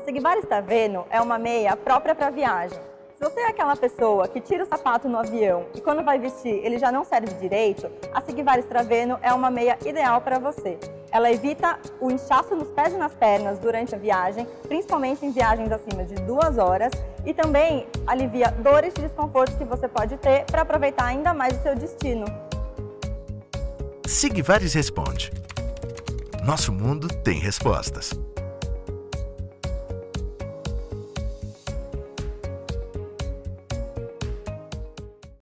Sigvaris Straveno é uma meia própria para viagem. Se você é aquela pessoa que tira o sapato no avião e quando vai vestir ele já não serve direito, a Sigvaris Straveno é uma meia ideal para você. Ela evita o inchaço nos pés e nas pernas durante a viagem, principalmente em viagens acima de 2 horas, e também alivia dores e desconfortos que você pode ter para aproveitar ainda mais o seu destino. Sigvaris responde. Nosso mundo tem respostas.